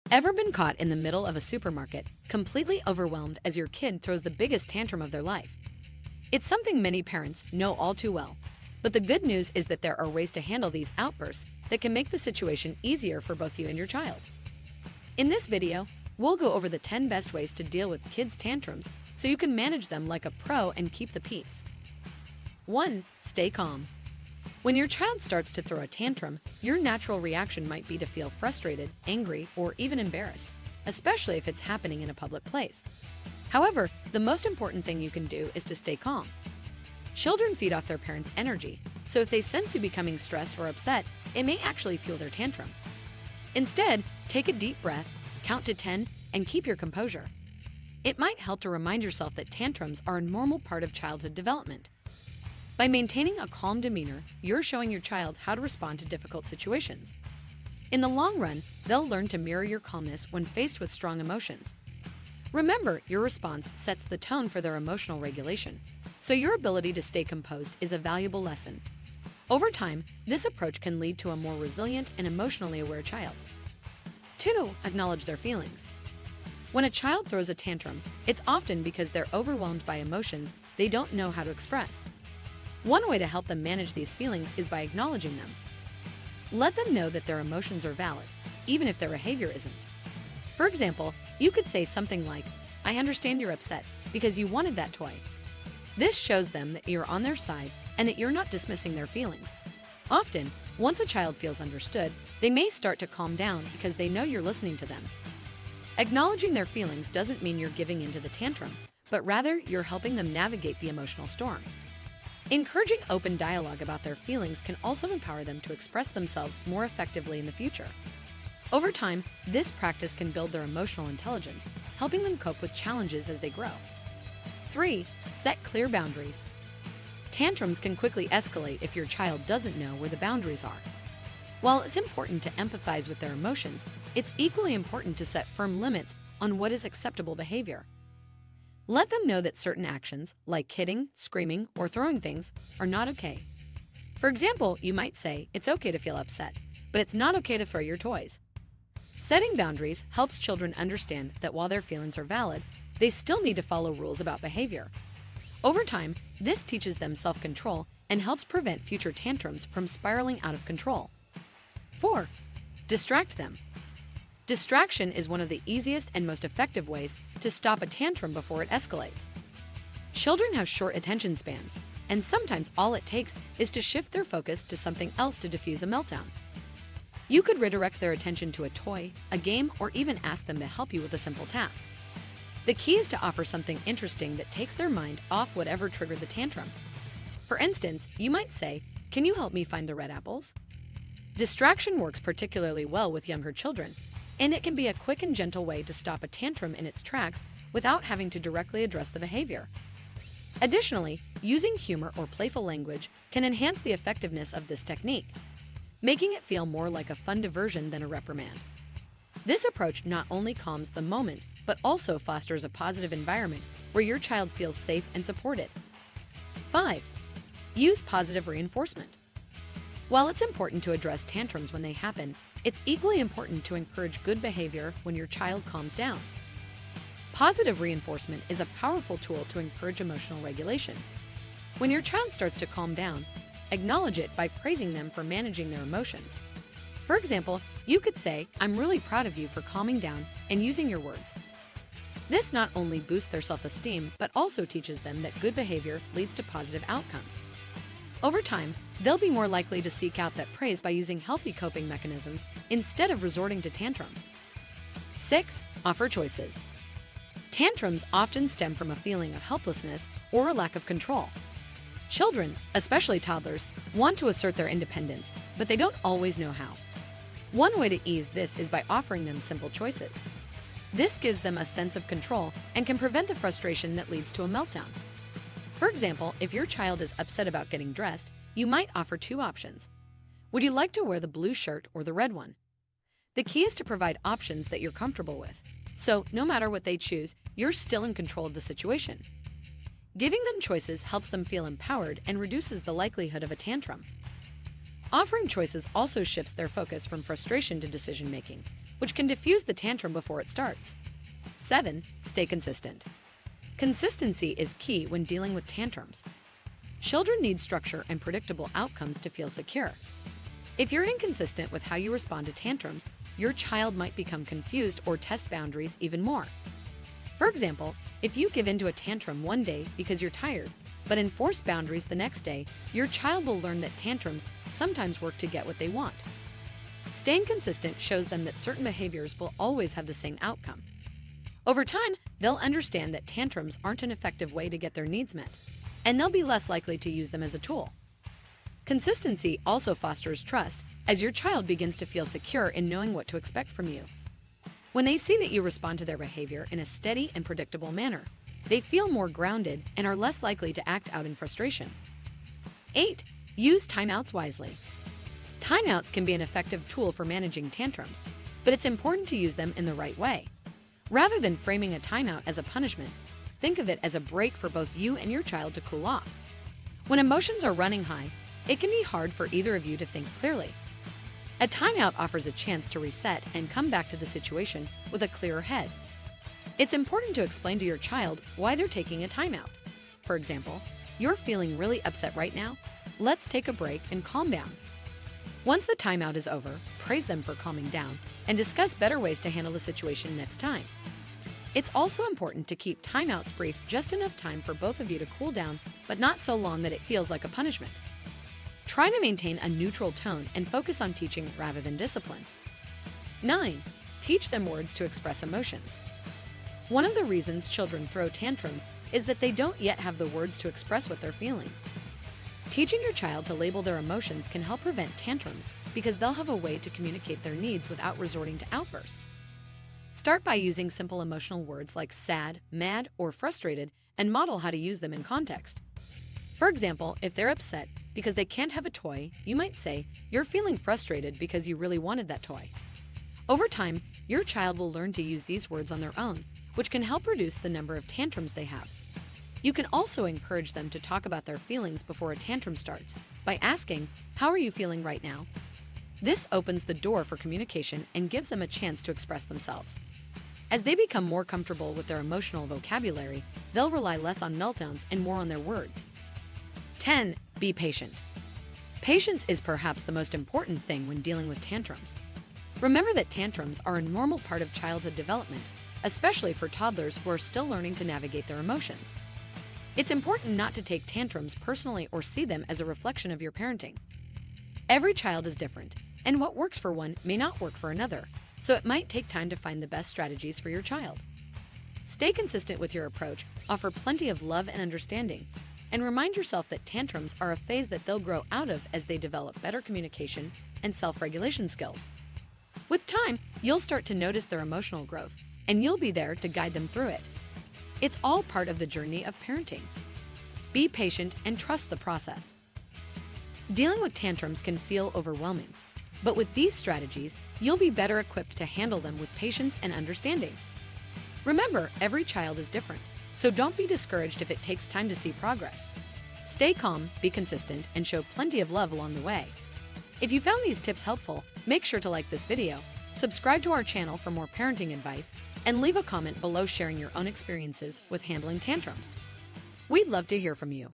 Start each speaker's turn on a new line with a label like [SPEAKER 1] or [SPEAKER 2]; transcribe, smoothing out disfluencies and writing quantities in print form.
[SPEAKER 1] Ever been caught in the middle of a supermarket, completely overwhelmed as your kid throws the biggest tantrum of their life? It's something many parents know all too well. But the good news is that there are ways to handle these outbursts that can make the situation easier for both you and your child. In this video, we'll go over the 10 best ways to deal with kids' tantrums so you can manage them like a pro and keep the peace. 1. Stay calm. When your child starts to throw a tantrum, your natural reaction might be to feel frustrated, angry, or even embarrassed, especially if it's happening in a public place. However, the most important thing you can do is to stay calm. Children feed off their parents' energy, so if they sense you becoming stressed or upset, it may actually fuel their tantrum. Instead, take a deep breath, count to 10, and keep your composure. It might help to remind yourself that tantrums are a normal part of childhood development. By maintaining a calm demeanor, you're showing your child how to respond to difficult situations. In the long run, they'll learn to mirror your calmness when faced with strong emotions. Remember, your response sets the tone for their emotional regulation, so your ability to stay composed is a valuable lesson. Over time, this approach can lead to a more resilient and emotionally aware child. 2. Acknowledge their feelings. When a child throws a tantrum, it's often because they're overwhelmed by emotions they don't know how to express. One way to help them manage these feelings is by acknowledging them. Let them know that their emotions are valid, even if their behavior isn't. For example, you could say something like, "I understand you're upset because you wanted that toy." This shows them that you're on their side and that you're not dismissing their feelings. Often, once a child feels understood, they may start to calm down because they know you're listening to them. Acknowledging their feelings doesn't mean you're giving in to the tantrum, but rather you're helping them navigate the emotional storm. Encouraging open dialogue about their feelings can also empower them to express themselves more effectively in the future. Over time, this practice can build their emotional intelligence, helping them cope with challenges as they grow. 3. Set clear boundaries. Tantrums can quickly escalate if your child doesn't know where the boundaries are. While it's important to empathize with their emotions, it's equally important to set firm limits on what is acceptable behavior. Let them know that certain actions, like hitting, screaming, or throwing things, are not okay. For example, you might say, "It's okay to feel upset, but it's not okay to throw your toys." Setting boundaries helps children understand that while their feelings are valid, they still need to follow rules about behavior. Over time, this teaches them self-control and helps prevent future tantrums from spiraling out of control. 4. Distract them. Distraction is one of the easiest and most effective ways to stop a tantrum before it escalates. Children have short attention spans, and sometimes all it takes is to shift their focus to something else to diffuse a meltdown. You could redirect their attention to a toy, a game, or even ask them to help you with a simple task. The key is to offer something interesting that takes their mind off whatever triggered the tantrum. For instance, you might say, "Can you help me find the red apples?" Distraction works particularly well with younger children, and it can be a quick and gentle way to stop a tantrum in its tracks without having to directly address the behavior. Additionally, using humor or playful language can enhance the effectiveness of this technique, making it feel more like a fun diversion than a reprimand. This approach not only calms the moment, but also fosters a positive environment where your child feels safe and supported. 5. Use positive reinforcement. While it's important to address tantrums when they happen, it's equally important to encourage good behavior when your child calms down. Positive reinforcement is a powerful tool to encourage emotional regulation. When your child starts to calm down, acknowledge it by praising them for managing their emotions. For example, you could say, "I'm really proud of you for calming down and using your words." This not only boosts their self-esteem, but also teaches them that good behavior leads to positive outcomes. Over time, they'll be more likely to seek out that praise by using healthy coping mechanisms instead of resorting to tantrums. 6. Offer choices. Tantrums often stem from a feeling of helplessness or a lack of control. Children, especially toddlers, want to assert their independence, but they don't always know how. One way to ease this is by offering them simple choices. This gives them a sense of control and can prevent the frustration that leads to a meltdown. For example, if your child is upset about getting dressed, you might offer 2 options. Would you like to wear the blue shirt or the red one? The key is to provide options that you're comfortable with, so no matter what they choose, you're still in control of the situation. Giving them choices helps them feel empowered and reduces the likelihood of a tantrum. Offering choices also shifts their focus from frustration to decision-making, which can diffuse the tantrum before it starts. 7. Stay consistent. Consistency is key when dealing with tantrums. Children need structure and predictable outcomes to feel secure. If you're inconsistent with how you respond to tantrums, your child might become confused or test boundaries even more. For example, if you give in to a tantrum one day because you're tired, but enforce boundaries the next day, your child will learn that tantrums sometimes work to get what they want. Staying consistent shows them that certain behaviors will always have the same outcome. Over time, they'll understand that tantrums aren't an effective way to get their needs met, and they'll be less likely to use them as a tool. Consistency also fosters trust, as your child begins to feel secure in knowing what to expect from you. When they see that you respond to their behavior in a steady and predictable manner, they feel more grounded and are less likely to act out in frustration. 8. Use timeouts wisely. Timeouts can be an effective tool for managing tantrums, but it's important to use them in the right way. Rather than framing a timeout as a punishment, think of it as a break for both you and your child to cool off. When emotions are running high, it can be hard for either of you to think clearly. A timeout offers a chance to reset and come back to the situation with a clearer head. It's important to explain to your child why they're taking a timeout. For example, you're feeling really upset right now. Let's take a break and calm down. Once the timeout is over, praise them for calming down and discuss better ways to handle the situation next time. It's also important to keep timeouts brief, just enough time for both of you to cool down, but not so long that it feels like a punishment. Try to maintain a neutral tone and focus on teaching rather than discipline. 9. Teach them words to express emotions. One of the reasons children throw tantrums is that they don't yet have the words to express what they're feeling. Teaching your child to label their emotions can help prevent tantrums because they'll have a way to communicate their needs without resorting to outbursts. Start by using simple emotional words like sad, mad, or frustrated, and model how to use them in context. For example, if they're upset because they can't have a toy, you might say, "You're feeling frustrated because you really wanted that toy." Over time, your child will learn to use these words on their own, which can help reduce the number of tantrums they have. You can also encourage them to talk about their feelings before a tantrum starts by asking, "How are you feeling right now?" This opens the door for communication and gives them a chance to express themselves. As they become more comfortable with their emotional vocabulary, they'll rely less on meltdowns and more on their words. 10. Be patient. Patience is perhaps the most important thing when dealing with tantrums. Remember that tantrums are a normal part of childhood development, especially for toddlers who are still learning to navigate their emotions. It's important not to take tantrums personally or see them as a reflection of your parenting. Every child is different, and what works for one may not work for another, so it might take time to find the best strategies for your child. Stay consistent with your approach, offer plenty of love and understanding, and remind yourself that tantrums are a phase that they'll grow out of as they develop better communication and self-regulation skills. With time, you'll start to notice their emotional growth, and you'll be there to guide them through it. It's all part of the journey of parenting. Be patient and trust the process. Dealing with tantrums can feel overwhelming, but with these strategies, you'll be better equipped to handle them with patience and understanding. Remember, every child is different, so don't be discouraged if it takes time to see progress. Stay calm, be consistent, and show plenty of love along the way. If you found these tips helpful, make sure to like this video, subscribe to our channel for more parenting advice, and leave a comment below sharing your own experiences with handling tantrums. We'd love to hear from you.